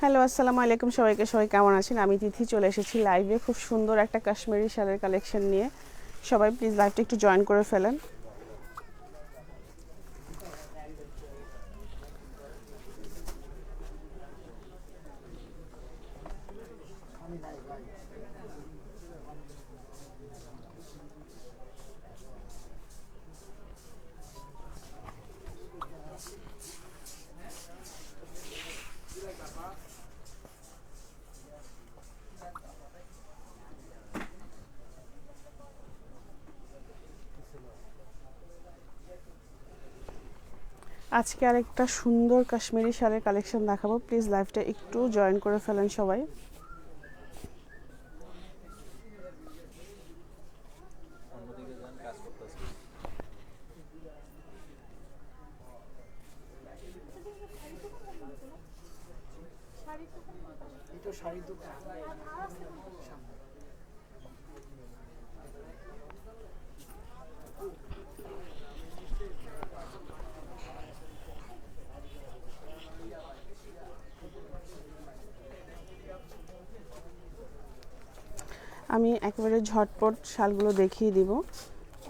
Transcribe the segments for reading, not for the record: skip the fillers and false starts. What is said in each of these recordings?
Hello, আসসালামু আলাইকুম সবাইকে। সবাই কেমন আছেন? আমি তিথি চলে এসেছি লাইভে খুব সুন্দর একটা কাশ্মীরি শালের কালেকশন নিয়ে। সবাই প্লিজ লাইভটা একটু জয়েন করে ফেলেন। আজকে আরেকটা সুন্দর কাশ্মীরি শালের কালেকশন দেখাবো। প্লিজ লাইভটা একটু জয়েন করে ফেলেন সবাই। আমি একেবারে ঝটপট শালগুলো দেখিয়ে দিব।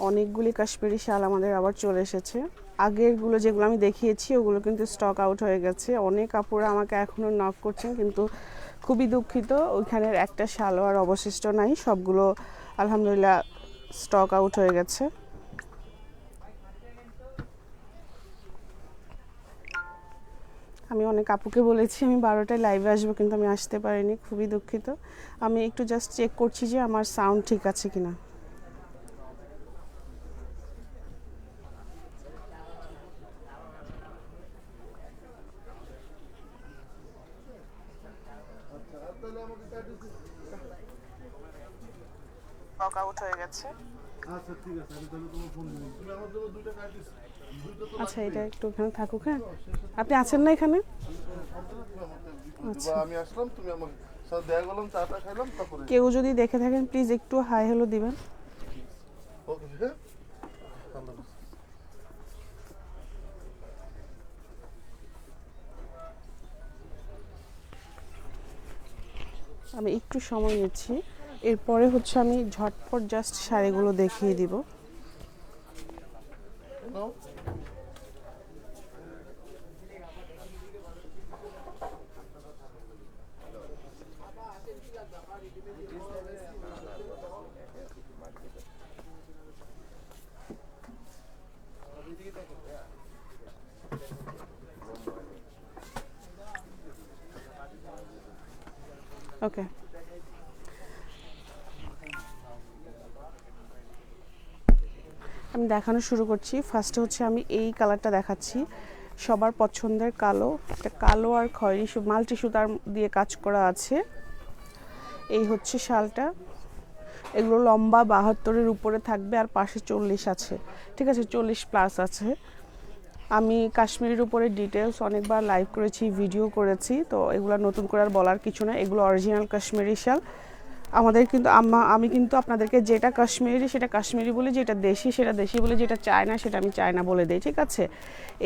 অনেকগুলি কাশ্মীরি শাল আমাদের আবার চলে এসেছে। আগেরগুলো যেগুলো আমি দেখিয়েছি ওগুলো কিন্তু স্টক আউট হয়ে গেছে। অনেক আপুরা আমাকে এখনও নক করছেন, কিন্তু খুবই দুঃখিত, ওইখানের একটা শালও আর অবশিষ্ট নাই। সবগুলো আলহামদুলিল্লাহ স্টক আউট হয়ে গেছে। আমি অনেক আপুকে বলেছি আমি 12টায় লাইভে আসবো, কিন্তু আমি আসতে পারিনি, খুবই দুঃখিত। আমি একটু জাস্ট চেক করছি যে আমার সাউন্ড ঠিক আছে কিনা। স্টক আউট হয়ে গেছে। আচ্ছা ঠিক আছে, আমি তাহলে তোমার ফোন দিই। তুমি আমার জন্য দুইটা কাটিস। আচ্ছা, এটা একটু ওখানে থাকুক। হ্যাঁ, আপনি আছেন না এখানে? আচ্ছা, আমি আসলাম, তুমি আমার সাথে দেখা করলাম, চাটা খাইলাম, তারপরে কেউ যদি দেখে থাকেন প্লিজ একটু হাই হ্যালো দিবেন। ওকে হ্যাঁ। আমি একটু সময় নিচ্ছি, এরপরে হচ্ছে আমি ঝটপট জাস্ট শাড়িগুলো দেখিয়ে দিব। নাও। ওকে, আমি দেখানো শুরু করছি। ফার্স্টে হচ্ছে আমি এই কালারটা দেখাচ্ছি, সবার পছন্দের কালো। এটা কালো আর খয়েরি মাল্টি সুতার দিয়ে কাজ করা আছে। এই হচ্ছে শালটা। এগুলো লম্বা 72-এর উপরে থাকবে, আর পাশে 40 আছে, ঠিক আছে, 40+ আছে। আমি কাশ্মীরের উপরে ডিটেলস অনেকবার লাইভ করেছি, ভিডিও করেছি, তো এগুলো নতুন করে আর বলার কিছু না। এগুলো অরিজিনাল কাশ্মীরি শাল। আমাদের কিন্তু আমি কিন্তু আপনাদেরকে যেটা কাশ্মীরি সেটা কাশ্মীরি বলি, যেটা দেশি সেটা দেশি বলি, যেটা চায়না সেটা আমি চায়না বলে দিই, ঠিক আছে।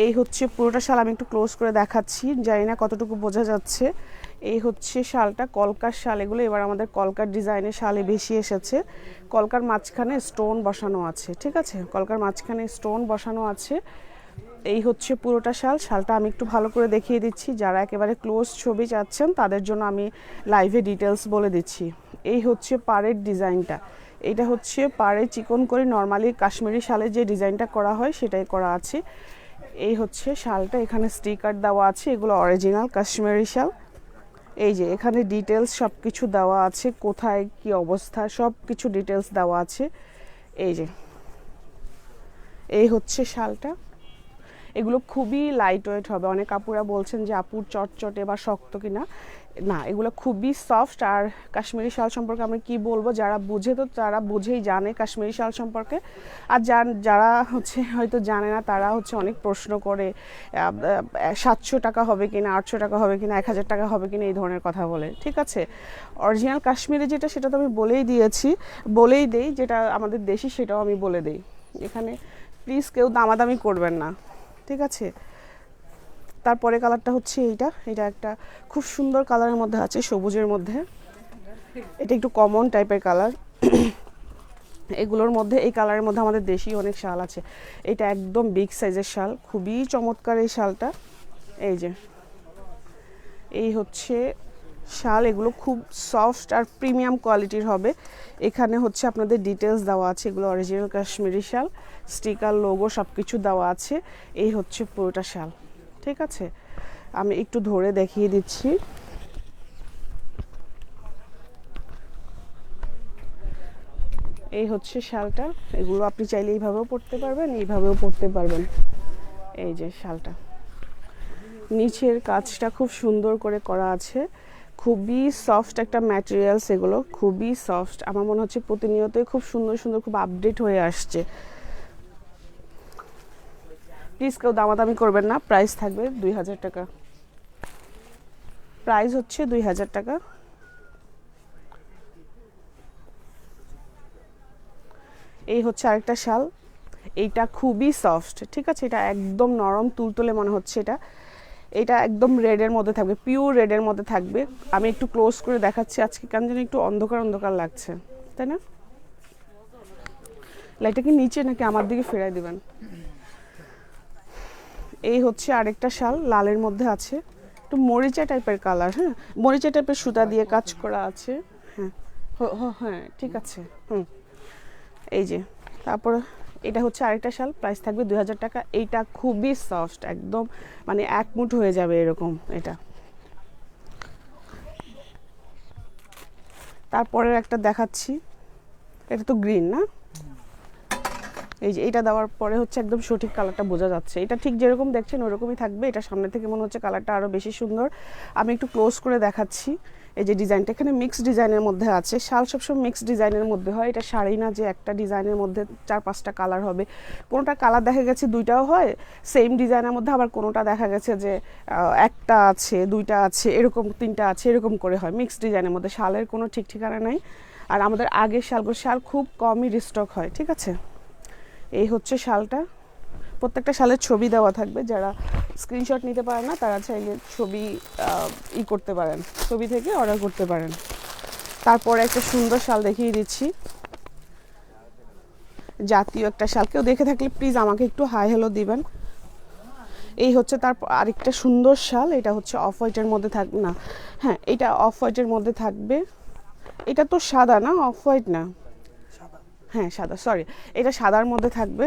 এই হচ্ছে পুরোটা শাল। আমি একটু ক্লোজ করে দেখাচ্ছি, জানি না কতটুকু বোঝা যাচ্ছে। এই হচ্ছে শালটা, কলকার শাল এগুলো। এবার আমাদের কলকার ডিজাইনের শালে বেশি এসেছে। কলকার মাঝখানে স্টোন বসানো আছে, ঠিক আছে, কলকার মাঝখানে স্টোন বসানো আছে। এই হচ্ছে পুরোটা শাল। শালটা আমি একটু ভালো করে দেখিয়ে দিচ্ছি, যারা একেবারে ক্লোজ ছবি চাচ্ছেন তাদের জন্য আমি লাইভে ডিটেলস বলে দিচ্ছি। এই হচ্ছে পাড়ের ডিজাইনটা। এটা হচ্ছে পাড়ে চিকন করে নর্মালি কাশ্মীরি শালে যে ডিজাইনটা করা হয় সেটাই করা আছে। এই হচ্ছে শালটা, এখানে স্টিকার দেওয়া আছে, এগুলো অরিজিনাল কাশ্মীরি শাল। এই যে এখানে ডিটেলস সব কিছু দেওয়া আছে, কোথায় কি অবস্থা সব কিছু ডিটেলস দেওয়া আছে। এই যে এই হচ্ছে শালটা। এগুলো খুবই লাইট ওয়েট হবে। অনেক আপুরা বলছেন যে আপুর চটচটে বা শক্ত কিনা, না, এগুলো খুবই সফট। আর কাশ্মীরি শাল সম্পর্কে আমরা কি বলবো, যারা বুঝে তো তারা বুঝেই জানে কাশ্মীরি শাল সম্পর্কে। আর যারা হচ্ছে হয়তো জানে না তারা হচ্ছে অনেক প্রশ্ন করে 700 টাকা হবে কিনা, 800 টাকা হবে কিনা, 1000 টাকা হবে কিনা, এই ধরনের কথা বলে, ঠিক আছে। অরিজিনাল কাশ্মীরি যেটা সেটা তো আমি বলেই দেই, যেটা আমাদের দেশি সেটাও আমি বলে দিই। এখানে প্লিজ কেউ দামাদামি করবেন না, ঠিক আছে। তারপরে কালারটা হচ্ছে এইটা, এটা একটা খুব সুন্দর কালারের মধ্যে আছে, সবুজের মধ্যে। এটা একটু কমন টাইপের কালার। এগুলোর মধ্যে, এই কালারের মধ্যে আমাদের দেশি অনেক শাল আছে। এটা একদম বিগ সাইজের শাল, খুবই চমৎকার এই শালটা। এই যে এই হচ্ছে শাল, এগুলো খুব সফট আর প্রিমিয়াম কোয়ালিটির হবে। এখানে হচ্ছে আপনাদের ডিটেলস দেওয়া আছে, এগুলো অরিজিনাল কাশ্মীরি শাল, স্টিকার, লোগো সব কিছু দেওয়া আছে। এই হচ্ছে পুরোটা শাল, ঠিক আছে। আমি একটু ধরে দেখিয়ে দিচ্ছি। এই হচ্ছে শালটা, এগুলো আপনি চাইলে এইভাবেও পরতে পারবেন, এইভাবেও পরতে পারবেন। এই যে শালটা, নিচের কাজটা খুব সুন্দর করে করা আছে, খুবই সফট একটা ম্যাটেরিয়ালস, এগুলো খুবই সফট। আমার মনে হচ্ছে প্রতিনিয়তই খুব সুন্দর সুন্দর, খুব আপডেট হয়ে আসছে। প্লিজ কেউ দামাদামি করবেন না, প্রাইস থাকবে 2000 টাকা, প্রাইস হচ্ছে 2000 টাকা। এই হচ্ছে আরেকটা শাল, এইটা খুবই সফট, ঠিক আছে। এটা একদম নরম তুলতুলে মনে হচ্ছে। এটা একদম রেডের মধ্যে থাকবে, পিওর রেডের মধ্যে থাকবে। আমি একটু ক্লোজ করে দেখাচ্ছি, আজকে কেন যেন একটু অন্ধকার অন্ধকার লাগছে, তাই না? লাইটটা কি নিচে নাকি আমার দিকে ফেরাই দিবেন? এই হচ্ছে আরেকটা শাল, লালের মধ্যে আছে, একটু মরিচা টাইপের কালার। হ্যাঁ, মরিচা টাইপের সুতা দিয়ে কাজ করা আছে। হ্যাঁ হ্যাঁ, ঠিক আছে। এই যে, তারপর এটা হচ্ছে আরেকটা শাল, প্রাইস থাকবে 2000 টাকা। এইটা খুবই সফট, একদম মানে এক মুঠ হয়ে যাবে এরকম এটা। তারপরের একটা দেখাচ্ছি, এটা তো গ্রিন না? এই যে এটা দেওয়ার পরে হচ্ছে একদম সঠিক কালারটা বোঝা যাচ্ছে। এটা ঠিক যেরকম দেখছেন ওরকমই থাকবে। এটা সামনে থেকে মনে হচ্ছে কালারটা আরও বেশি সুন্দর। আমি একটু ক্লোজ করে দেখাচ্ছি। এই যে ডিজাইনটা, এখানে মিক্স ডিজাইনের মধ্যে আছে। শাল সবসময় মিক্স ডিজাইনের মধ্যে হয়, এটা শাড়ি না যে একটা ডিজাইনের মধ্যে 4-5টা কালার হবে। কোনোটা কালার দেখা গেছে 2টাও হয় সেম ডিজাইনের মধ্যে, আবার কোনোটা দেখা গেছে যে একটা আছে, 2টা আছে, এরকম 3টা আছে, এরকম করে হয় মিক্স ডিজাইনের মধ্যে। শালের কোনো ঠিক ঠিকানা নাই। আর আমাদের আগের শাল খুব কমই রিস্টক হয়, ঠিক আছে। এই হচ্ছে শালটা, প্রত্যেকটা শালের ছবি দেওয়া থাকবে। যারা স্ক্রিনশট নিতে পারেন না তারা চাইলে ছবি করতে পারেন, ছবি থেকে অর্ডার করতে পারেন। তারপরে একটা সুন্দর শাল দেখিয়ে দিচ্ছি, জাতীয় একটা শাল। কেউ দেখে থাকলে প্লিজ আমাকে একটু হাই হ্যালো দিবেন। এই হচ্ছে তার আরেকটা সুন্দর শাল, এটা হচ্ছে অফ হোয়াইটের মধ্যে থাকবে না, হ্যাঁ এটা অফ হোয়াইটের মধ্যে থাকবে। এটা তো সাদা না, অফ হোয়াইট না, হ্যাঁ সাদা, সরি, এটা সাদার মধ্যে থাকবে।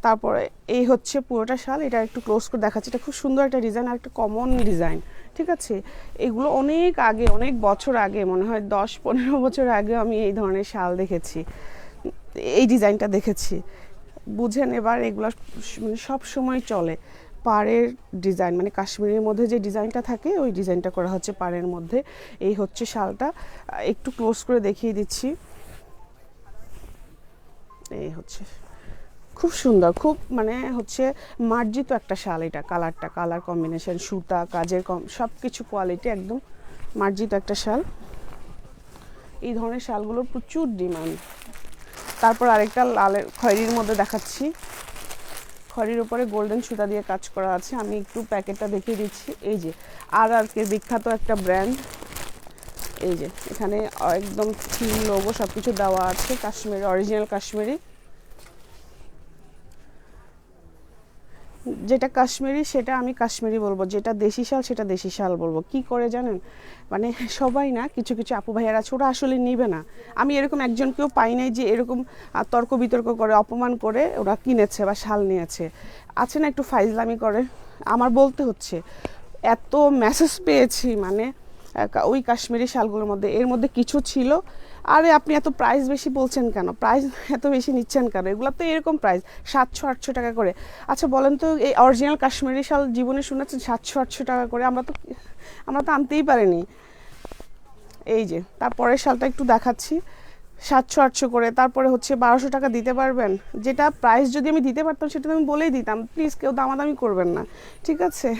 তারপরে এই হচ্ছে পুরোটা শাল, এটা একটু ক্লোজ করে দেখাচ্ছি। এটা খুব সুন্দর একটা ডিজাইন আর একটা কমন ডিজাইন, ঠিক আছে। এগুলো অনেক আগে, অনেক বছর আগে, মনে হয় 10-15 বছর আগে আমি এই ধরনের শাল দেখেছি, এই ডিজাইনটা দেখেছি, বুঝেন। এবার এগুলো মানে সব সময় চলে। পাড়ের ডিজাইন, মানে কাশ্মীরের মধ্যে যে ডিজাইনটা থাকে ওই ডিজাইনটা করা হচ্ছে পাড়ের মধ্যে। এই হচ্ছে শালটা, একটু ক্লোজ করে দেখিয়ে দিচ্ছি। এই হচ্ছে খুব সুন্দর, খুব মানে হচ্ছে মার্জিত একটা শাল। এটা কালারটা, কালার কম্বিনেশন, সুতা, কাজের সব কিছু কোয়ালিটি একদম মার্জিত একটা শাল। এই ধরনের শালগুলোর প্রচুর ডিমান্ড। তারপর আরেকটা লালের খয়েরির মধ্যে দেখাচ্ছি, খয়েরির উপরে গোল্ডেন সুতা দিয়ে কাজ করা আছে। আমি একটু প্যাকেটটা দেখিয়ে দিচ্ছি। এই যে RRK বিখ্যাত একটা ব্র্যান্ড। এই যে এখানে একদম থিম, লোগো সব কিছু দেওয়া আছে, কাশ্মীরি, অরিজিনাল কাশ্মীরি। যেটা কাশ্মীরি সেটা আমি কাশ্মীরি বলবো, যেটা দেশি শাল সেটা দেশি শাল বলবো। কি করে জানেন, মানে সবাই না, কিছু কিছু আপু ভাইয়ারা আছে ওরা আসলে নিবে না। আমি এরকম একজনকেও পাই নাই যে এরকম তর্ক বিতর্ক করে, অপমান করে ওরা কিনেছে বা শাল নিয়েছে। আছে না একটু ফাইজলামি করে, আমার বলতে হচ্ছে। এত মেসেজ পেয়েছি মানে ওই কাশ্মীরি শালগুলোর মধ্যে, এর মধ্যে কিছু ছিল, আরে আপনি এত প্রাইস বেশি বলছেন কেন, প্রাইস এত বেশি নিচ্ছেন কেন, এগুলো তো এরকম প্রাইস 700-800 টাকা করে। আচ্ছা বলেন তো, এই অরিজিনাল কাশ্মীরি শাল জীবনে শুনেছেন 700-800 টাকা করে? আমরা তো আনতেই পারিনি। এই যে তারপরের শালটা একটু দেখাচ্ছি, 700-800 করে। তারপরে হচ্ছে 1200 টাকা দিতে পারবেন, যেটা প্রাইস যদি আমি দিতে পারতাম সেটা আমি বলেই দিতাম। প্লিজ কেউ দামাদামি করবেন না, ঠিক আছে।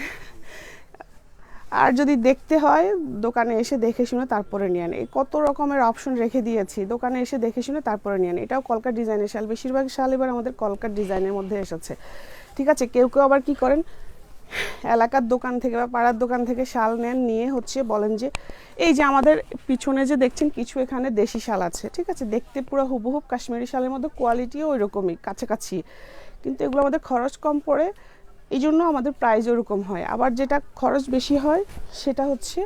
আর যদি দেখতে হয় দোকানে এসে দেখে শুনে তারপরে নিয়ে আন। কত রকমের অপশন রেখে দিয়েছি, দোকানে এসে দেখে শুনে তারপরে নিয়ে আন। এটাও কলকার ডিজাইনের শাল, বেশিরভাগ শাল এবার আমাদের কলকার ডিজাইনের মধ্যে এসেছে, ঠিক আছে। কেউ কেউ আবার কি করেন, এলাকার দোকান থেকে বা পাড়ার দোকান থেকে শাল নেন, নিয়ে হচ্ছে বলেন যে এই যে আমাদের পিছনে যে দেখছেন কিছু এখানে দেশি শাল আছে, ঠিক আছে, দেখতে পুরো হুবহুব কাশ্মীরি শালের মধ্যে, কোয়ালিটিও ওই রকমই কাছাকাছি, কিন্তু এগুলো আমাদের খরচ কম পড়ে, এই জন্য আমাদের প্রাইস ওরকম হয়। আবার যেটা খরচ বেশি হয় সেটা হচ্ছে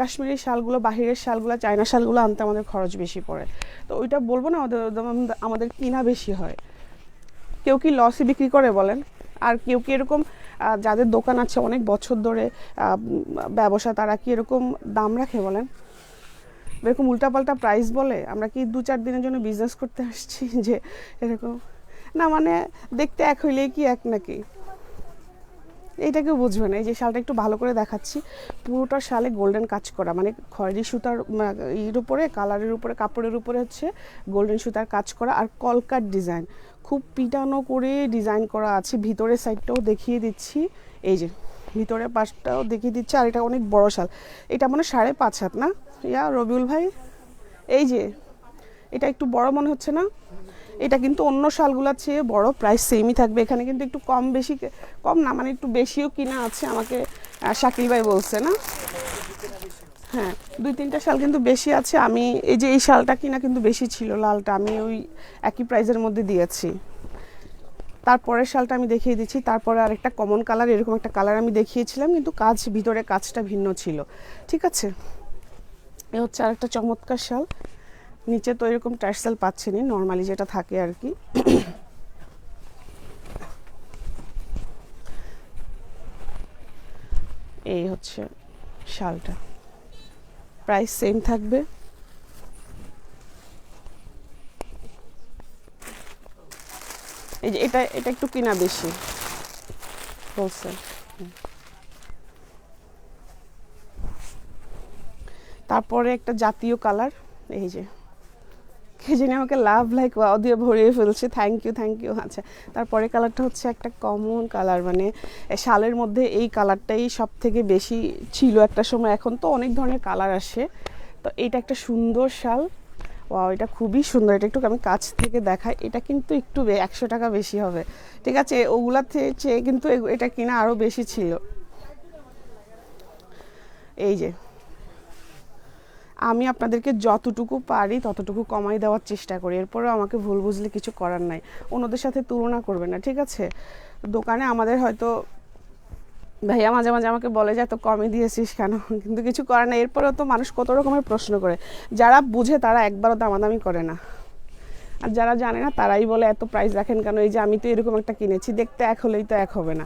কাশ্মীরি শালগুলো, বাহিরের শালগুলো, চায়না শালগুলো আনতে আমাদের খরচ বেশি পড়ে। তো ওইটা বলবো না আমাদের কিনা বেশি হয়। কেউ কি লসে বিক্রি করে বলেন? আর কেউ কি এরকম যাদের দোকান আছে অনেক বছর ধরে ব্যবসা, তারা কি এরকম দাম রাখে বলেন? এরকম উল্টাপাল্টা প্রাইস বলে? আমরা কি 2-4 দিনের জন্য বিজনেস করতে আসছি যে এরকম? না মানে দেখতে এক হইলেই কি এক নাকি? এইটা কেউ বুঝবে না। এই যে শালটা একটু ভালো করে দেখাচ্ছি, পুরোটা শালে গোল্ডেন কাজ করা, মানে খয়েরি সুতার এর উপরে, কালারের উপরে, কাপড়ের উপরে হচ্ছে গোল্ডেন সুতার কাজ করা, আর কলকাট ডিজাইন, খুব পিটানো করে ডিজাইন করা আছে। ভিতরের সাইডটাও দেখিয়ে দিচ্ছি, এই যে ভিতরের পাশটাও দেখিয়ে দিচ্ছি। আর এটা অনেক বড় শাল, এটা মানে 5.5 হাত না ইয়া রবিউল ভাই? এই যে এটা একটু বড় মনে হচ্ছে না? এটা কিন্তু অন্য শালগুলোর চেয়ে বড়, প্রাইস সেমই থাকবে। এখানে কিন্তু একটু কম বেশি, কম না মানে একটু বেশিও কিনা আছে, আমাকে শাকিল ভাই বলছে না? হ্যাঁ, 2-3টা শাল কিন্তু বেশি আছে। আমি এই যে এই শালটা কিনা কিন্তু বেশি ছিল, লালটা আমি ওই একই প্রাইজের মধ্যে দিয়েছি। তারপরের শালটা আমি দেখিয়ে দিচ্ছি, তারপরে আরেকটা কমন কালার, এরকম একটা কালার আমি দেখিয়েছিলাম, কিন্তু কাজ ভিতরে কাজটা ভিন্ন ছিল, ঠিক আছে। এ হচ্ছে আরেকটা চমৎকার শাল, নিচে তো এরকম টার্সেল পাচ্ছেনি, নর্মালি যেটা থাকে আর কি। এই হচ্ছে শালটা, প্রাইস সেম থাকবে। এই যে এটা একটু কিনা বেশি বলছে। তারপরে একটা জাতীয় কালার, এই যে কে জানি আমাকে লাভ লাইক ওয়াও দিয়ে ভরিয়ে ফেলছে, থ্যাংক ইউ। আচ্ছা, তারপরে কালারটা হচ্ছে একটা কমন কালার, মানে শালের মধ্যে এই কালারটাই সব থেকে বেশি ছিল একটা সময়, এখন তো অনেক ধরনের কালার আসে। তো এটা একটা সুন্দর শাল, ওয়াও এটা খুবই সুন্দর। এটা একটু আমি কাছ থেকে দেখাই, এটা কিন্তু একটু 100 টাকা বেশি হবে, ঠিক আছে, ওগুলার চেয়ে কিন্তু এটা কিনা আরও বেশি ছিল। এই যে আমি আপনাদেরকে যতটুকু পারি ততটুকু কমাই দেওয়ার চেষ্টা করি, এরপরেও আমাকে ভুল বুঝলে কিছু করার নাই। অন্যদের সাথে তুলনা করবেন না, ঠিক আছে। দোকানে আমাদের হয়তো ভাইয়া মাঝে মাঝে আমাকে বলে যে এত কমে দিয়েছিস কেন, কিন্তু কিছু করার নাই। এরপরেও তো মানুষ কত রকমের প্রশ্ন করে, যারা বুঝে তারা একবারও দামাদামি করে না, আর যারা জানে না তারাই বলে এত প্রাইস রাখেন কেন। এই যে আমি তো এরকম একটা কিনেছি, দেখতে এক হলেই তো এক হবে না।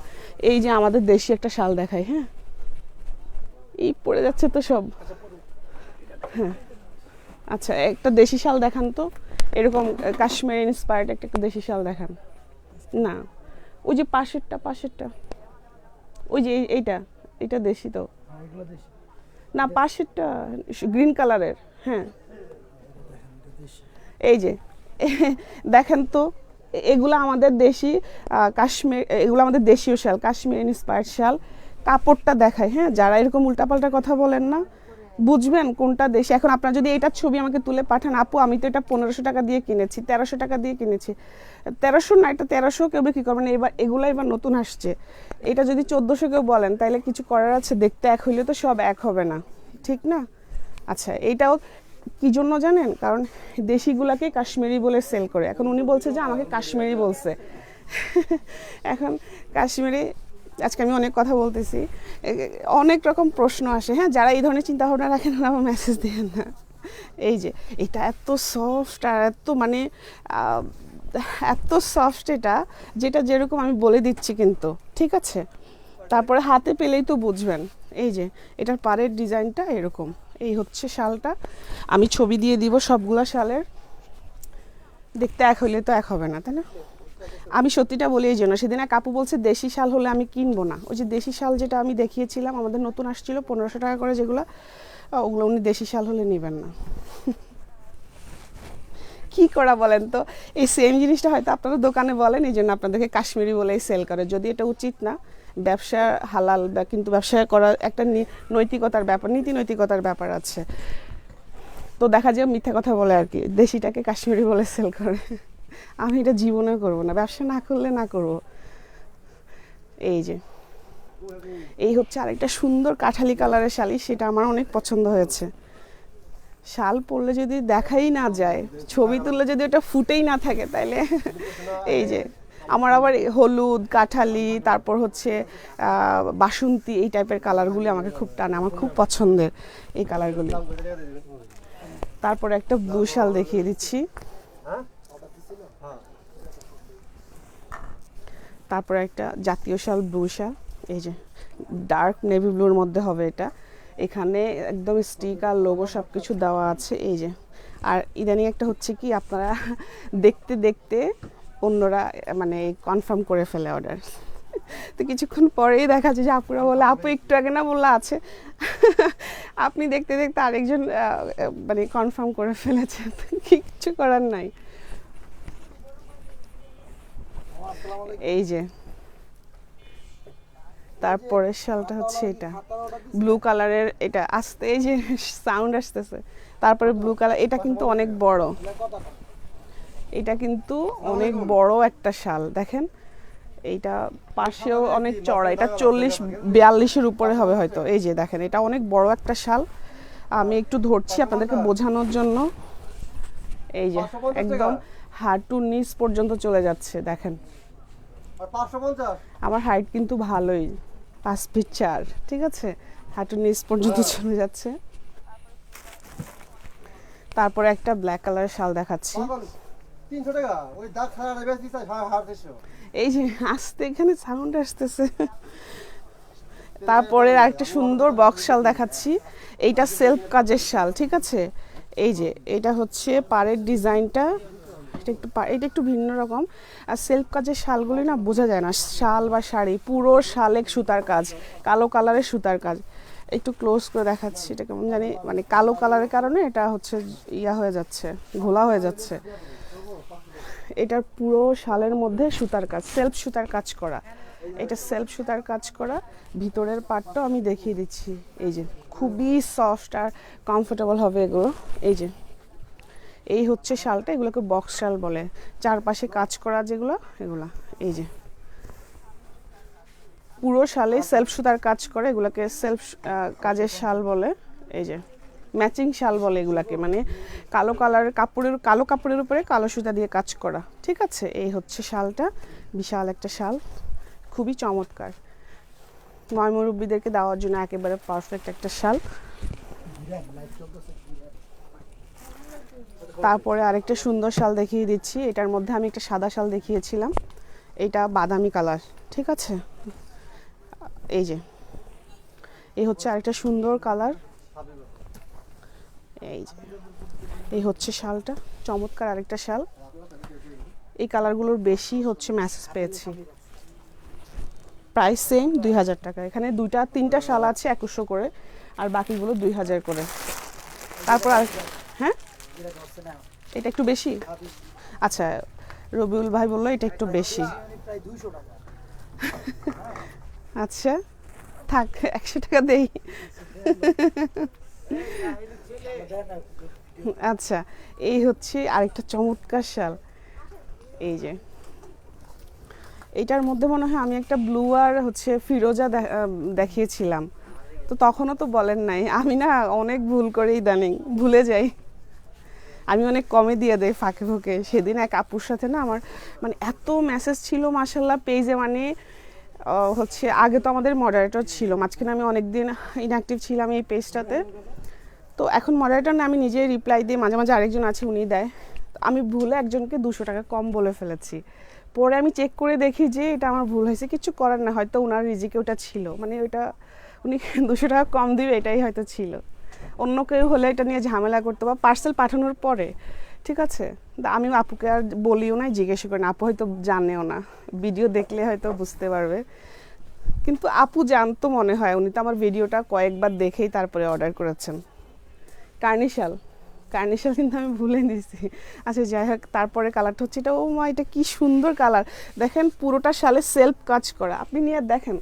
এই যে আমাদের দেশি একটা শাল দেখাই, হ্যাঁ এই পড়ে যাচ্ছে তো সব। হ্যাঁ আচ্ছা, একটা দেশি শাল দেখান তো, এরকম কাশ্মীর ইন্সপায়ার্ড একটা দেশি শাল দেখান না। ওই যে পাশেরটা ওই যে এইটা দেশি তো না, পাশেরটা গ্রিন কালারের, হ্যাঁ এই যে দেখেন তো, এগুলো আমাদের দেশি কাশ্মীর, এগুলো আমাদের দেশীয় শাল, কাশ্মীর ইন্সপায়ার্ড শাল। কাপড়টা দেখায়, হ্যাঁ যারা এরকম উল্টাপাল্টা কথা বলেন না, বুঝবেন কোনটা দেশি। এখন আপনারা যদি এটার ছবি আমাকে তুলে পাঠান, আপু আমি তো এটা 1500 টাকা দিয়ে কিনেছি, 1300 টাকা দিয়ে কিনেছি, 1300 না, এটা 1300 কেউ বিক্রি করবেন না। এগুলো এবার নতুন আসছে, এটা যদি 1400 কেউ বলেন তাহলে কিছু করার আছে? দেখতে এক হইলে তো সব এক হবে না, ঠিক না? আচ্ছা, এইটাও কি জন্য জানেন? কারণ দেশিগুলাকে কাশ্মীরি বলে সেল করে। এখন উনি বলছে যে আমাকে কাশ্মীরি বলছে এখন কাশ্মীরি, আজকে আমি অনেক কথা বলতেছি, অনেক রকম প্রশ্ন আসে। হ্যাঁ, যারা এই ধরনের চিন্তা ভাবনা রাখেন না আমার মেসেজ দেন না। এই যে এটা এত সফট আর এত মানে এত সফট, এটা যেটা যেরকম আমি বলে দিচ্ছি কিন্তু, ঠিক আছে। তারপরে হাতে পেলেই তো বুঝবেন। এই যে এটার পাড়ের ডিজাইনটা এরকম, এই হচ্ছে শালটা, আমি ছবি দিয়ে দিব সবগুলা শালের। দেখতে এক হইলে তো এক হবে না, তাই না? আমি সত্যিটা বলি, এই জন্য সেদিন এক আপু বলছে দেশি শাল হলে আমি কিনবো না। ওই যে দেশি শাল যেটা আমি দেখিয়েছিলাম, আমাদের নতুন আসছিল 1500 টাকা করে যেগুলো, ওগুলো উনি দেশি শাল হলে নেবেন না। কি করা বলেন তো, এই সেম জিনিসটা হয়তো আপনারা দোকানে বলেন, এই জন্য আপনাদেরকে কাশ্মীরি বলেই সেল করে, যদি এটা উচিত না। ব্যবসা হালাল, কিন্তু ব্যবসা করার একটা নৈতিকতার ব্যাপার, নীতি নৈতিকতার ব্যাপার আছে। তো দেখা যায় মিথ্যা কথা বলে আর কি, দেশিটাকে কাশ্মীরি বলে সেল করে। আমি এটা জীবনে করবো না, ব্যবসা না করলে না করবো। এই যে এই হচ্ছে আরেকটা সুন্দর কাঠালি কালারের শাড়ি, সেটা আমার অনেক পছন্দ হয়েছে। শাল পরলে যদি দেখাই না যায়, ছবি তুললে যদি ওটা ফুটেই না থাকে, তাইলে এই যে আমার আবার হলুদ, কাঠালি, তারপর হচ্ছে বাসন্তী, এই টাইপের কালারগুলি আমাকে খুব টানে, আমার খুব পছন্দের এই কালারগুলি। তারপরে একটা ব্লু শাল দেখিয়ে দিচ্ছি। তারপরে একটা জাতীয় শাল, ব্লু শাল, এই যে ডার্ক নেভি ব্লুর মধ্যে হবে এটা। এখানে একদম স্টিকার, লোগো সব কিছু দেওয়া আছে, এই যে। আর ইদানিং একটা হচ্ছে কি, আপনারা দেখতে দেখতে অন্যরা মানে কনফার্ম করে ফেলে অর্ডার, তো কিছুক্ষণ পরেই দেখা যায় যে আপুরা বলে, আপু একটু আগে না বললা আছে, আপনি দেখতে দেখতে আরেকজন মানে কনফার্ম করে ফেলেছে, কিচ্ছু করার নাই। এই যে তারপরে শালটা হচ্ছে এটা ব্লু কালারের, এটা আসতে এই যে সাউন্ড আসতেছে। তারপরে ব্লু কালার, এটা কিন্তু অনেক বড়, এটা কিন্তু অনেক বড় একটা শাল, দেখেন এইটা পাশেও অনেক চড়া, এটা 40-42-এর উপরে হবে হয়তো। এই যে দেখেন, এটা অনেক বড় একটা শাল, আমি একটু ধরছি আপনাদেরকে বোঝানোর জন্য। এই যে একদম হাঁটুর নিচ পর্যন্ত চলে যাচ্ছে, দেখেন। আমার হাইট কিন্তু ভালোই, 5 ফিট 4, ঠিক আছে, হাঁটুর নিচ পর্যন্ত চলে যাচ্ছে। তারপরে একটা ব্ল্যাক কালারের শাল দেখাচ্ছি, 300 টাকা ওই দাগ ছাড়া বেশি চাই 500। এই যে আসতে এখানে সাউন্ড আসতেছে। তারপরে আরেকটা সুন্দর বক্স শাল দেখাচ্ছি, এইটা সেলফ কাজের শাল, ঠিক আছে। এই যে এটা হচ্ছে পাড়ের ডিজাইনটা, এটা একটু ভিন্ন রকম। আর সেলফ কাজের শালগুলি না বোঝা যায় না, শাল বা শাড়ি, পুরো শালে সুতার কাজ, কালো কালারের সুতার কাজ। একটু ক্লোজ করে দেখাচ্ছি, এটা কেমন জানি মানে কালো কালারের কারণে এটা হচ্ছে ইয়া হয়ে যাচ্ছে, ঘোলা হয়ে যাচ্ছে। এটার পুরো শালের মধ্যে সুতার কাজ, সেলফ সুতার কাজ করা, এটা সেলফ সুতার কাজ করা। ভিতরের পার্টটাও আমি দেখিয়ে দিচ্ছি, এই যে খুবই সফট আর কমফোর্টেবল হবে এগুলো। এই যে এই হচ্ছে শালটা, এগুলোকে বক্স শাল বলে, চারপাশে কাজ করা যেগুলো এগুলা। এই যে পুরো শালে সেলফ সুতার কাজ করে, এগুলোকে সেলফ কাজের শাল বলে। এই যে ম্যাচিং শাল বলে এগুলাকে, মানে কালো কালারের কাপড়ের, কালো কাপড়ের উপরে কালো সুতা দিয়ে কাজ করা, ঠিক আছে। এই হচ্ছে শালটা, বিশাল একটা শাল, খুবই চমৎকার, ময়মুরব্বীদেরকে দেওয়ার জন্য একেবারে পারফেক্ট একটা শাল। তারপরে আরেকটা সুন্দর শাল দেখিয়ে দিচ্ছি, এটার মধ্যে আমি একটা সাদা শাল দেখিয়েছিলাম, এটা বাদামি কালার, ঠিক আছে। এই যে এই হচ্ছে আরেকটা সুন্দর কালার, এই যে এই হচ্ছে শালটা, চমৎকার আরেকটা শাল। এই কালারগুলোর বেশি হচ্ছে মেসেজ পেয়েছি, প্রাইস সেম 2000 টাকা। এখানে 2-3টা শাল আছে 2100 করে, আর বাকিগুলো 2000 করে। তারপর আর হ্যাঁ, এটা একটু বেশি, আচ্ছা রবিউল ভাই বললো এটা একটু বেশি, আচ্ছা থাক 100 টাকা দেই। আচ্ছা এই হচ্ছে আরেকটা চমৎকার শাল, এই যে এইটার মধ্যে মনে হয় আমি একটা ব্লু আর হচ্ছে ফিরোজা দেখিয়েছিলাম, তো তখনও তো বলেন নাই। আমি না অনেক ভুল করে ইদানিং ভুলে যাই, আমি অনেক কমে দিয়ে দেই ফাঁকে ফাঁকে। সেদিন এক আপুর সাথে না আমার মানে এত মেসেজ ছিল মাশাল্লাহ পেজে, মানে হচ্ছে আগে তো আমাদের মডারেটর ছিল, মাঝখানে আমি অনেকদিন ইনঅ্যাক্টিভ ছিলাম এই পেজটাতে, তো এখন মডারেটর না, আমি নিজেই রিপ্লাই দিই, মাঝে মাঝে আরেকজন আছে উনি দেয়। আমি ভুলে একজনকে 200 টাকা কম বলে ফেলেছি, পরে আমি চেক করে দেখি যে এটা আমার ভুল হয়েছে, কিছু করার না, হয়তো ওনার রিজিকে ওটা ছিল, মানে ওইটা উনি 200 টাকা কম দিবে এটাই হয়তো ছিল। অন্য কেউ হলে এটা নিয়ে ঝামেলা করতে বা পার্সেল পাঠানোর পরে, ঠিক আছে। আমি আপুকে আর বলিও না, জিজ্ঞেস করি না, আপু হয়তো জানেও না, ভিডিও দেখলে হয়তো বুঝতে পারবে। কিন্তু আপু জানতো মনে হয়, উনি তো আমার ভিডিওটা কয়েকবার দেখেই তারপরে অর্ডার করেছেন। কার্নিশাল কিন্তু আমি ভুলে দিয়েছি। আচ্ছা যাই হোক, তারপরে কালারটা হচ্ছে এটা, ও মা এটা কি সুন্দর কালার, দেখেন পুরোটা শালে সেলফ কাজ করা, আপনি নিয়ে দেখেন,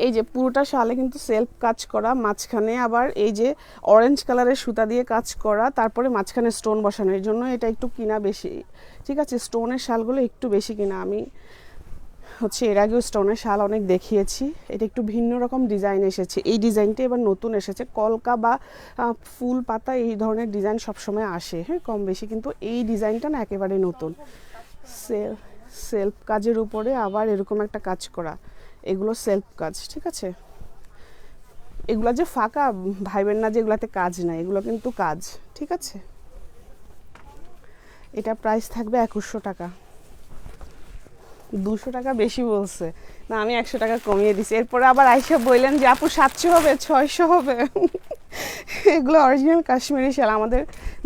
এই যে পুরোটা শালে কিন্তু সেলফ কাজ করা, মাঝখানে আবার এই যে অরেঞ্জ কালারের সুতা দিয়ে কাজ করা, তারপরে মাঝখানে স্টোন বসানো, এর জন্য এটা একটু কিনা বেশি, ঠিক আছে। স্টোনের শালগুলো একটু বেশি কিনা, আমি হচ্ছে এর আগেও স্টোনের শাল অনেক দেখিয়েছি। এটা একটু ভিন্ন রকম ডিজাইন এসেছে, এই ডিজাইনটা এবার নতুন এসেছে। কলকা বা ফুল পাতা এই ধরনের ডিজাইন সবসময় আসে, হ্যাঁ কম বেশি, কিন্তু এই ডিজাইনটা না একেবারে নতুন। সেলফ কাজের উপরে আবার এরকম একটা কাজ করা, এগুলো সেলফ কাজ, ঠিক আছে। এগুলা যে ফাঁকা ভাইবেন না যে এগুলাতে কাজ নাই, এগুলো কিন্তু কাজ, ঠিক আছে। এটা প্রাইস থাকবে 2100 টাকা। 200 টাকা বেশি বলছে না, আমি 100 টাকা কমিয়ে দিছি। এরপরে আবার আইসা বললেন যে আপু 700 হবে, 600 হবে। এগুলো অরিজিনাল কাশ্মীরি শাল, আমাদের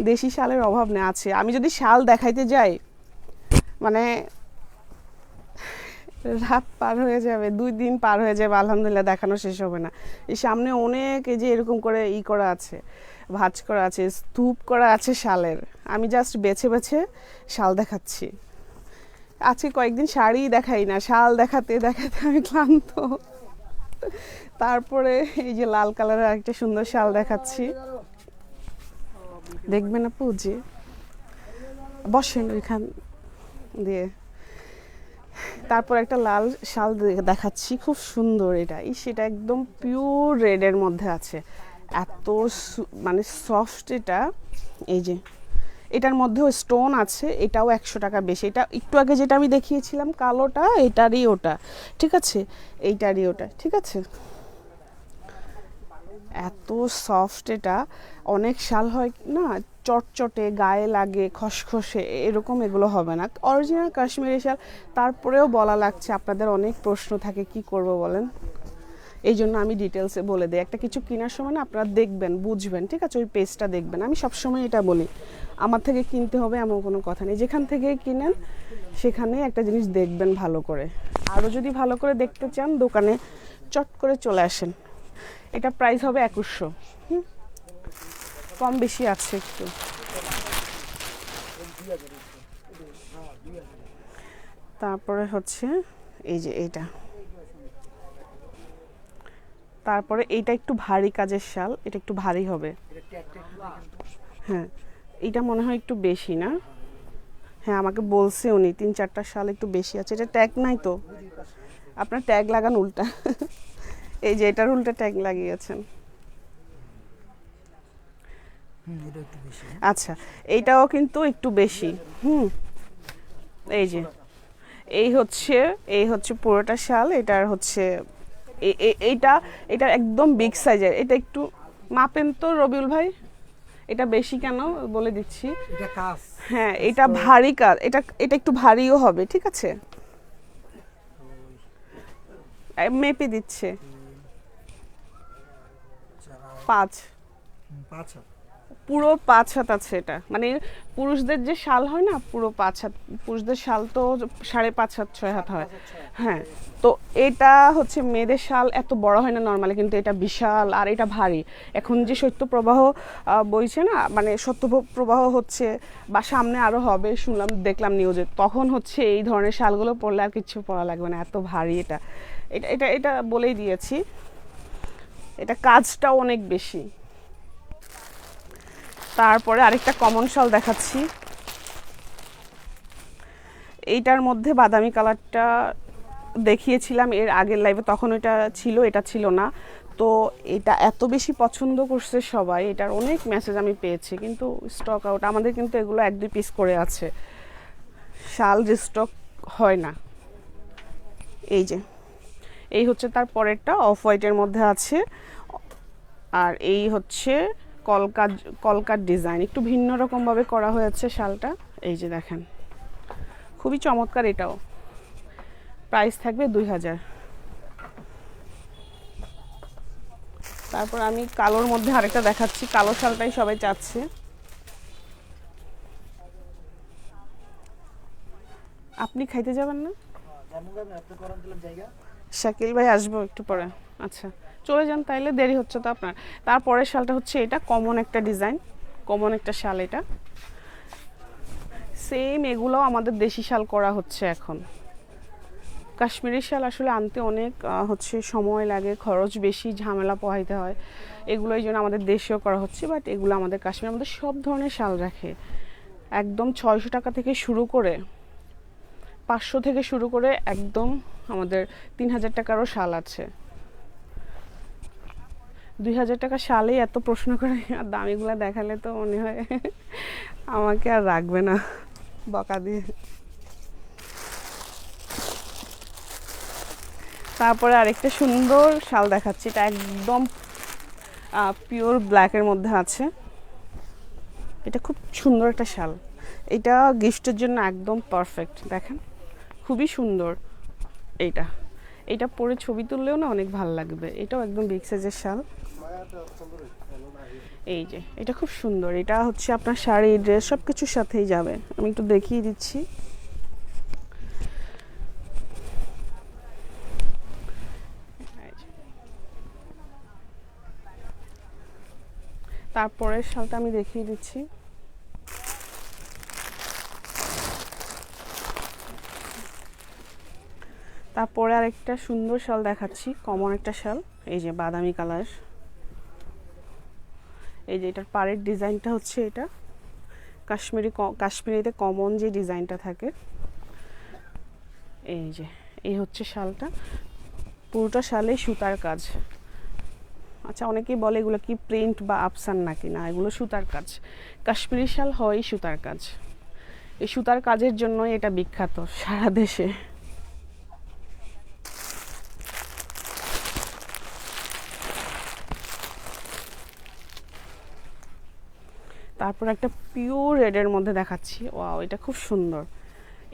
দেশি শালের অভাব নেই, আছে। আমি যদি শাল দেখাইতে যাই মানে রাত পার হয়ে যাবে, 2 দিন পার হয়ে যাবে, আলহামদুলিল্লাহ দেখানো শেষ হবে না। এই সামনে অনেক এই যে এরকম করে করা আছে, ভাঁজ করা আছে, স্তূপ করা আছে শালের। আমি জাস্ট বেছে বেছে শাল দেখাচ্ছি। আজকে কয়েকদিন শাড়ি দেখাই না, শাল দেখাতে দেখাতে আমি ক্লান্ত। তারপরে এই যে লাল কালারের আরেকটা সুন্দর শাল দেখাচ্ছি, দেখবেন আপু, যে বসেন ওইখান দিয়ে। তারপর একটা লাল শাল দেখাচ্ছি, খুব সুন্দর। সেটা একদম পিওর রেডের মধ্যে আছে, এত মানে সফট এটা। এই যে এটার মধ্যেও স্টোন আছে, এটাও 100 টাকা বেশি। এটা একটু আগে যেটা আমি দেখিয়েছিলাম কালোটা, এটারই ওটা, ঠিক আছে, এইটারই ওটা, ঠিক আছে। এত সফট এটা, অনেক শাল হয় না চটচটে, গায়ে লাগে, খসখসে, এরকম এগুলো হবে না, অরিজিনাল কাশ্মীরি শাল। তারপরেও বলা লাগছে, আপনাদের অনেক প্রশ্ন থাকে, কি করব বলেন। এই জন্য আমি ডিটেলসে বলে দিই। একটা কিছু কেনার সময় না আপনারা দেখবেন, বুঝবেন, ঠিক আছে, ওই পেজটা দেখবেন। আমি সবসময় এটা বলি, আমার থেকে কিনতে হবে এমন কোনো কথা নেই। যেখান থেকে কিনেন সেখানে একটা জিনিস দেখবেন ভালো করে। আরও যদি ভালো করে দেখতে চান, দোকানে চট করে চলে আসেন। এটা প্রাইস হবে 2100, কম বেশি আছে একটু। তারপরে হচ্ছে এই যে এইটা, তারপরে এইটা একটু ভারী কাজের শাল, এটা একটু ভারী হবে। হ্যাঁ, এটা মনে হয় একটু বেশি না? হ্যাঁ, আমাকে বলছে উনি 3-4টা শাল একটু বেশি আছে। এটা ট্যাগ নাই তো, আপনার ট্যাগ লাগান উল্টা। এই যে এটার উল্টা ট্যাগ লাগিয়েছেন। আচ্ছা, এইটাও কিন্তু একটু বেশি। এই যে এই হচ্ছে পুরোটা শাল। এটার হচ্ছে এইটা এটা একদম বিগ সাইজের। এটা একটু মাপেন তো রবিউল ভাই, এটা বেশি কেন বলে দিচ্ছি। এটা কাজ, হ্যাঁ, এটা ভারী কাজ, এটা একটু ভারীও হবে, ঠিক আছে। মেপে দিচ্ছে 5 পুরো 5 হাত আছে। এটা মানে পুরুষদের যে শাল হয় না, পুরো 5 হাত। পুরুষদের শাল তো 5.5 হাত 6 হাত হয়। হ্যাঁ, তো এটা হচ্ছে মেয়েদের শাল, এত বড় হয় না নর্মালি, কিন্তু এটা বিশাল আর এটা ভারী। এখন যে শৈত্যপ্রবাহ বইছে না, মানে শৈত্যপ্রবাহ হচ্ছে বা সামনে আরও হবে শুনলাম, দেখলাম নিউজে, তখন হচ্ছে এই ধরনের শালগুলো পরলে আর কিছু পরা লাগবে না, এত ভারী এটা। এটা এটা এটা বলেই দিয়েছি, এটা কাজটাও অনেক বেশি। তারপরে আরেকটা কমন শাল দেখাচ্ছি। এইটার মধ্যে বাদামি কালারটা দেখিয়েছিলাম এর আগের লাইভে, তখন এটা ছিল, এটা ছিল না। তো এটা এত বেশি পছন্দ করছে সবাই, এটার অনেক মেসেজ আমি পেয়েছি, কিন্তু স্টক আউট। আমাদের কিন্তু এগুলো 1-2 পিস করে আছে, শাল রিস্টক হয় না। এই হচ্ছে তার পরেরটা, অফ হোয়াইটের মধ্যে আছে। আর এই হচ্ছে কলকার ডিজাইন, একটু ভিন্ন রকমভাবে করা হয়েছে শালটা। এই যে দেখেন, খুবই চমৎকার। এটাও প্রাইস থাকবে 2000। তারপর আমি কালোর মধ্যে আরেকটা দেখাচ্ছি, কালো শালটাই সবাই চাচ্ছে। আপনি খাইতে যাবেন না? শাকিল ভাই আসবো একটু পরে। আচ্ছা, চলে যান তাইলে, দেরি হচ্ছে তো আপনার। তারপরের শালটা হচ্ছে এটা, কমন একটা ডিজাইন, কমন একটা শাল। এটা সেম, এগুলোও আমাদের দেশি শাল করা হচ্ছে এখন। কাশ্মীরি শাল আসলে আনতে অনেক হচ্ছে সময় লাগে, খরচ বেশি, ঝামেলা পোহাইতে হয়। এগুলো এই জন্য আমাদের দেশেও করা হচ্ছে, বাট এগুলো আমাদের কাশ্মীর, আমাদের সব ধরনের শাল রাখে, একদম 600 টাকা থেকে শুরু করে 500 থেকে শুরু করে একদম আমাদের 3000 টাকারও শাল আছে। 2000 টাকা শালেই এত প্রশ্ন করে, আর দামিগুলো দেখালে তো মনে হয় আমাকে আর রাখবে না বকা দিয়ে। তারপরে আরেকটা সুন্দর শাল দেখাচ্ছি, এটা একদম পিওর ব্ল্যাকের মধ্যে আছে। এটা খুব সুন্দর একটা শাল, এটা গিফটের জন্য একদম পারফেক্ট। দেখেন খুবই সুন্দর। এইটা এটা পরে ছবি তুললেও না অনেক ভালো লাগবে। এটাও একদম বিগ সাইজের শাল। এই যে এটা খুব সুন্দর, এটা হচ্ছে আপনার শাড়ি ড্রেস সব কিছুর সাথেই যাবে। আমি একটু দেখিয়ে দিচ্ছি। তারপরের শালটা আমি দেখিয়ে দিচ্ছি। তারপরে আরেকটা সুন্দর শাল দেখাচ্ছি, কমন একটা শাল। এই যে বাদামি কালার, এই যে এটার পাড়ের ডিজাইনটা হচ্ছে এটা কাশ্মীরিতে কমন যে ডিজাইনটা থাকে। এই যে এই হচ্ছে শালটা, পুরোটা শালে সুতার কাজ। আচ্ছা, অনেকেই বলে এগুলো কি প্রিন্ট বা আফসান নাকি, না এগুলো সুতার কাজ। কাশ্মীরি শাল হয় সুতার কাজ, এই সুতার কাজের জন্য এটা বিখ্যাত সারা দেশে। তারপর একটা পিওর রেডের মধ্যে দেখাচ্ছি। ওয়াও, এটা খুব সুন্দর।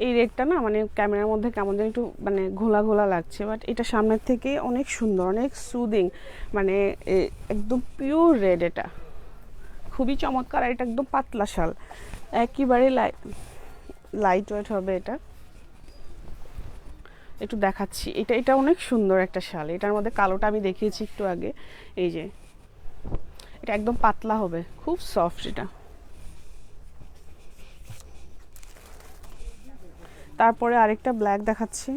এই রেডটা না মানে ক্যামেরার মধ্যে কেমন যেন একটু মানে ঘোলা ঘোলা লাগছে, বাট এটা সামনের থেকে অনেক সুন্দর, অনেক সুদিং, মানে একদম পিওর রেড। এটা খুবই চমৎকার। আর এটা একদম পাতলা শাল, একেবারে লাইট ওয়েট হবে। এটা একটু দেখাচ্ছি, এটা অনেক সুন্দর একটা শাল। এটার মধ্যে কালোটা আমি দেখিয়েছি একটু আগে। এই যে এটা একদম পাতলা হবে, খুব সফট এটা। তারপরে আরেকটা ব্ল্যাক দেখাচ্ছি।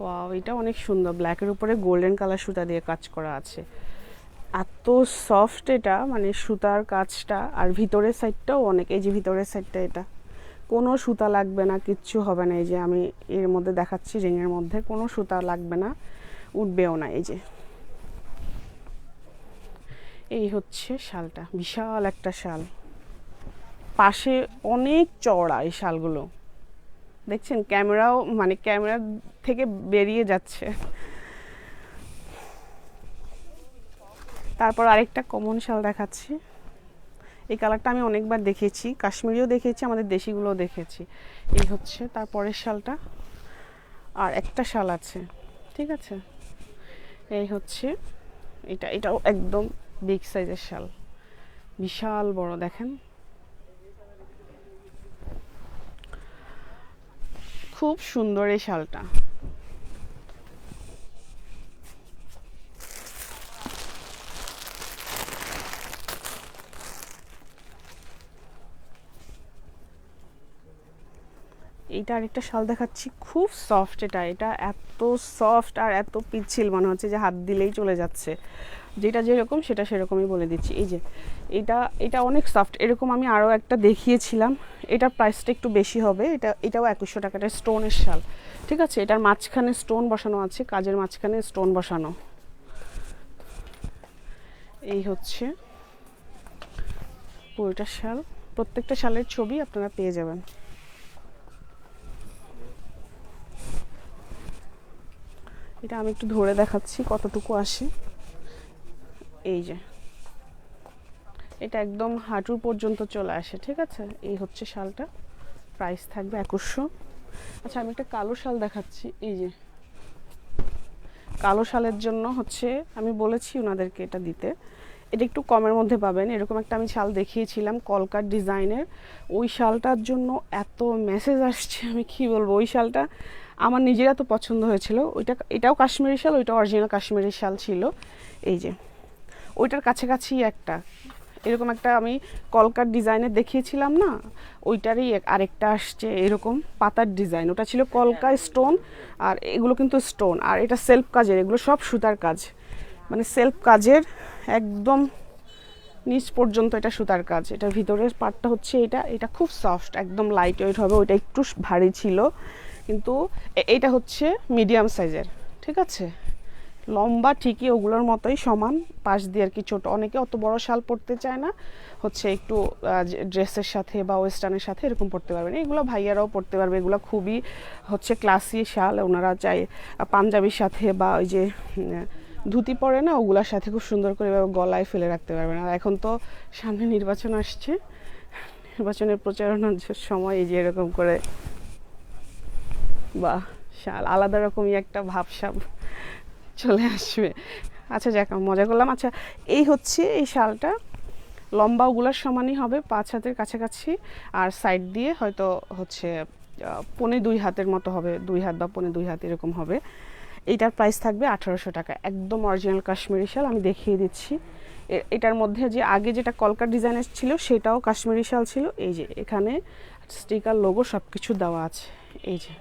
ওয়াও, এটা অনেক সুন্দর। ব্ল্যাকের উপরে গোল্ডেন কালার সুতা দিয়ে কাজ করা আছে। এত সফট এটা, মানে সুতার কাজটা। আর ভিতরের সাইডটাও অনেক, এই যে ভিতরের সাইডটা, এটা কোনো সুতা লাগবে না, কিচ্ছু হবে না। এই যে আমি এর মধ্যে দেখাচ্ছি, রিংয়ের মধ্যে কোনো সুতা লাগবে না, উঠবেও না। এই যে এই হচ্ছে শালটা, বিশাল একটা শাল, পাশে অনেক চওড়া এই শালগুলো। দেখছেন ক্যামেরাও মানে ক্যামেরা থেকে বেরিয়ে যাচ্ছে। তারপর আরেকটা কমন শাল দেখাচ্ছি। এই কালারটা আমি অনেকবার দেখেছি, কাশ্মীরিও দেখেছি, আমাদের দেশিগুলোও দেখেছি। এই হচ্ছে তারপরের শালটা। আর একটা শাল আছে, ঠিক আছে। এই হচ্ছে এটাও একদম বিগ সাইজের শাল, বিশাল বড়। দেখেন খুব সুন্দর এই শালটা। এইটা আরেকটা শাল দেখাচ্ছি, খুব সফট। এটা এত সফট আর এত পিচ্ছিল, মনে হচ্ছে যে হাত দিলেই চলে যাচ্ছে। যেটা যেরকম সেটা সেরকমই বলে দিচ্ছি। এই যে এটা অনেক সফট। এরকম আমি আরও একটা দেখিয়েছিলাম, এটার প্রাইসটা একটু বেশি হবে। এটাও 2100 টাকাটা স্টোনের শাল, ঠিক আছে। এটার মাঝখানে স্টোন বসানো আছে, কাজের মাঝখানে স্টোন বসানো। এই হচ্ছে পুরোটা শাল, প্রত্যেকটা শালের ছবি আপনারা পেয়ে যাবেন। এটা আমি একটু ধরে দেখাচ্ছি কতটুকু আসে। এই যে এটা একদম হাঁটুর পর্যন্ত চলে আসে, ঠিক আছে। এই হচ্ছে শালটা, প্রাইস থাকবে 2100। আচ্ছা, আমি একটা কালো শাল দেখাচ্ছি। এই যে কালো শালের জন্য হচ্ছে আমি বলেছি ওনাদেরকে এটা দিতে, এটা একটু কমের মধ্যে পাবেন। এরকম একটা আমি শাল দেখিয়েছিলাম কলকার ডিজাইনের, ওই শালটার জন্য এত মেসেজ আসছে আমি কি বলবো। ওই শালটা আমার নিজের এত পছন্দ হয়েছিল। এটাও কাশ্মীরি শাল, ওইটা অরিজিনাল কাশ্মীরি শাল ছিল। এই যে ওইটার কাছাকাছি একটা এরকম একটা আমি কলকার ডিজাইনের দেখিয়েছিলাম না, ওইটারই আরেকটা আসছে এরকম পাতার ডিজাইন। ওটা ছিল কলকা স্টোন, আর এগুলো কিন্তু স্টোন। আর এটা সেলফ কাজের, এগুলো সব সুতার কাজ, মানে সেলফ কাজের, একদম নিচ পর্যন্ত এটা সুতার কাজ। এটার ভিতরের পার্টটা হচ্ছে এটা, এটা খুব সফট, একদম লাইট ওয়েট হবে। ওইটা একটু ভারী ছিল, কিন্তু এইটা হচ্ছে মিডিয়াম সাইজের, ঠিক আছে। লম্বা ঠিকই ওগুলোর মতোই সমান, পাশ দিয়ে আর কি ছোট। অনেকে অত বড় শাল পরতে চায় না, হচ্ছে একটু ড্রেসের সাথে বা ওয়েস্টার্নের সাথে এরকম পরতে পারবেন। এগুলো ভাইয়ারাও পরতে পারবে, এগুলো খুবই হচ্ছে ক্লাসি শাল। ওনারা চাই পাঞ্জাবির সাথে বা ওই যে ধুতি পরে না, ওগুলোর সাথে খুব সুন্দর করে এভাবে গলায় ফেলে রাখতে পারবেন। আর এখন তো সামনে নির্বাচন আসছে, নির্বাচনের প্রচারণার সময় এই যে এরকম করে বা শাল আলাদা রকমই একটা ভাবসাব চলে আসবে। আচ্ছা যাক, মজা করলাম। আচ্ছা, এই হচ্ছে এই শালটা, লম্বা ওগুলার সমানই হবে, 5 হাতের কাছাকাছি, আর সাইড দিয়ে হয়তো হচ্ছে 1.25 হাতের মতো হবে, 2 হাত বা 1.25 হাত এরকম হবে। এইটার প্রাইস থাকবে 1800 টাকা, একদম অরিজিনাল কাশ্মীরি শাল। আমি দেখিয়ে দিচ্ছি। এটার মধ্যে যে আগে যেটা কলকার ডিজাইনের ছিল সেটাও কাশ্মীরি শাল ছিল। এই যে এখানে স্টিকার, লোগো সব কিছু দেওয়া আছে, এই যে,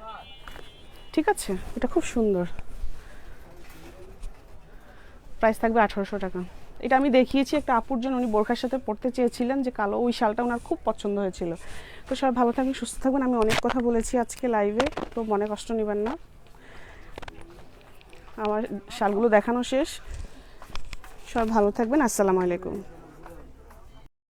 ঠিক আছে। এটা খুব সুন্দর, প্রাইস থাকবে 1800 টাকা। এটা আমি দেখিয়েছি একটা আপুর জন্য, উনি বোরখার সাথে পড়তে চেয়েছিলেন যে কালো, ওই শালটা ওনার খুব পছন্দ হয়েছিল। তো সবাই ভালো থাকবেন, সুস্থ থাকবেন। আমি অনেক কথা বলেছি আজকে লাইভে, তো মনে কষ্ট নেবেন না। আমার শালগুলো দেখানো শেষ, সবাই ভালো থাকবেন। আসসালামু আলাইকুম।